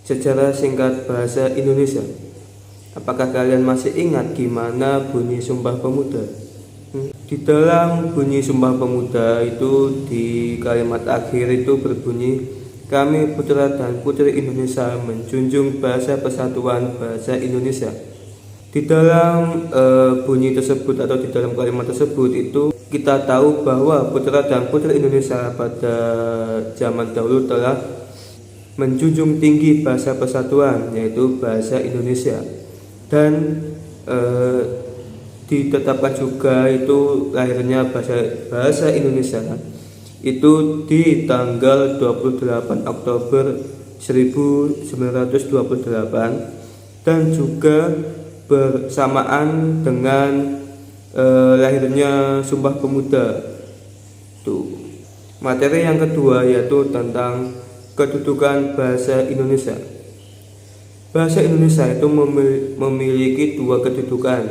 Sejarah singkat bahasa Indonesia. Apakah kalian masih ingat gimana bunyi Sumpah Pemuda? Di dalam bunyi Sumpah Pemuda itu di kalimat akhir itu berbunyi, kami putra dan putri Indonesia menjunjung bahasa persatuan bahasa Indonesia. Di dalam bunyi tersebut atau di dalam kalimat tersebut itu kita tahu bahwa putra dan putri Indonesia pada zaman dahulu telah menjunjung tinggi bahasa persatuan, yaitu bahasa Indonesia, dan ditetapkan juga itu lahirnya bahasa Indonesia itu di tanggal 28 Oktober 1928, dan juga bersamaan dengan lahirnya Sumpah Pemuda. Tuh. Materi yang kedua yaitu tentang kedudukan bahasa Indonesia. Bahasa Indonesia itu memiliki dua kedudukan.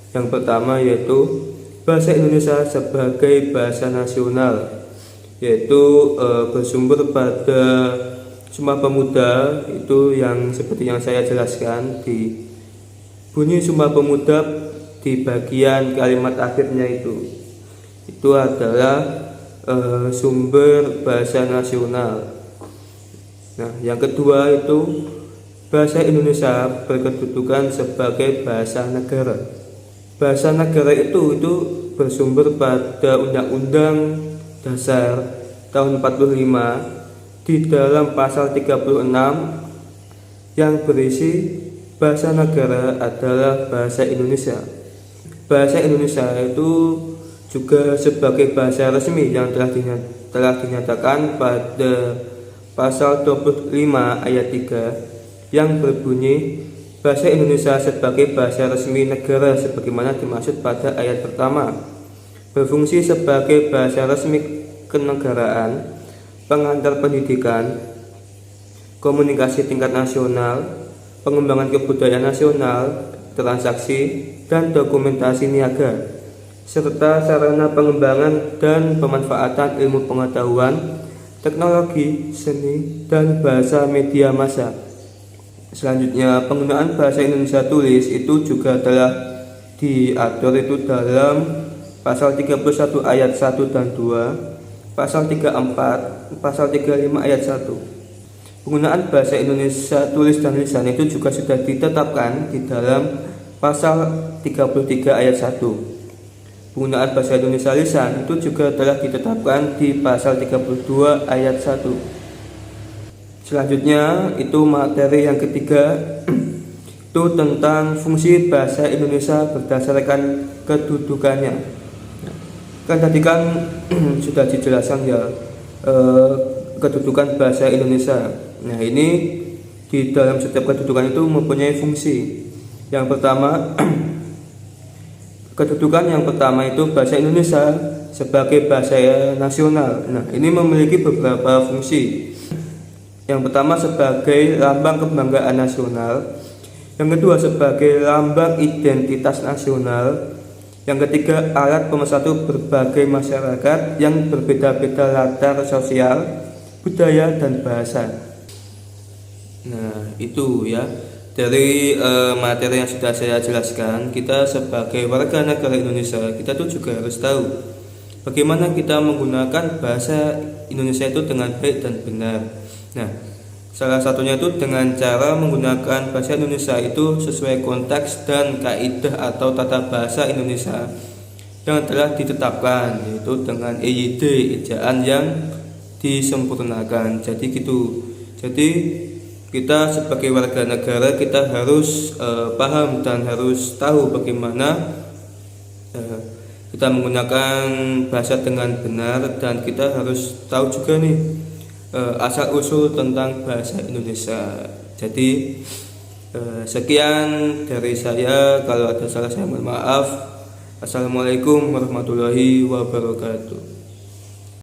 Yang pertama yaitu bahasa Indonesia sebagai bahasa nasional, yaitu bersumber pada Sumpah Pemuda itu yang seperti yang saya jelaskan di bunyi Sumpah Pemuda di bagian kalimat akhirnya itu adalah sumber bahasa nasional. Nah, yang kedua itu bahasa Indonesia berkedudukan sebagai bahasa negara. Bahasa negara itu bersumber pada Undang-Undang Dasar tahun 45 di dalam pasal 36 yang berisi bahasa negara adalah bahasa Indonesia. Bahasa Indonesia itu juga sebagai bahasa resmi yang telah dinyatakan pada pasal 25 ayat 3 yang berbunyi, bahasa Indonesia sebagai bahasa resmi negara sebagaimana dimaksud pada ayat pertama, berfungsi sebagai bahasa resmi kenegaraan, pengantar pendidikan, komunikasi tingkat nasional, pengembangan kebudayaan nasional, transaksi dan dokumentasi niaga, serta sarana pengembangan dan pemanfaatan ilmu pengetahuan, teknologi, seni, dan bahasa media massa. Selanjutnya, penggunaan bahasa Indonesia tulis itu juga telah diatur itu dalam pasal 31 ayat 1 dan 2, pasal 34, pasal 35 ayat 1. Penggunaan bahasa Indonesia tulis dan lisan itu juga sudah ditetapkan di dalam pasal 33 ayat 1. Penggunaan bahasa Indonesia lisan itu juga telah ditetapkan di pasal 32 ayat 1. Selanjutnya itu materi yang ketiga itu tentang fungsi bahasa Indonesia berdasarkan kedudukannya. Kan tadi kan sudah dijelaskan ya kedudukan bahasa Indonesia. Nah, ini di dalam setiap kedudukan itu mempunyai fungsi. Yang pertama kedudukan yang pertama itu bahasa Indonesia sebagai bahasa nasional. Nah, ini memiliki beberapa fungsi. Yang pertama sebagai lambang kebanggaan nasional, yang kedua sebagai lambang identitas nasional, yang ketiga alat pemersatu berbagai masyarakat yang berbeda-beda latar sosial, budaya, dan bahasa. Nah, itu ya dari materi yang sudah saya jelaskan. Kita sebagai warga negara Indonesia, kita tuh juga harus tahu bagaimana kita menggunakan bahasa Indonesia itu dengan baik dan benar. Nah, salah satunya itu dengan cara menggunakan bahasa Indonesia itu sesuai konteks dan kaidah atau tata bahasa Indonesia yang telah ditetapkan, yaitu dengan EYD, ejaan yang disempurnakan. Jadi gitu. Jadi kita sebagai warga negara kita harus paham dan harus tahu bagaimana kita menggunakan bahasa dengan benar, dan kita harus tahu juga nih asal usul tentang bahasa Indonesia. Jadi sekian dari saya, kalau ada salah saya mohon maaf. Assalamualaikum warahmatullahi wabarakatuh.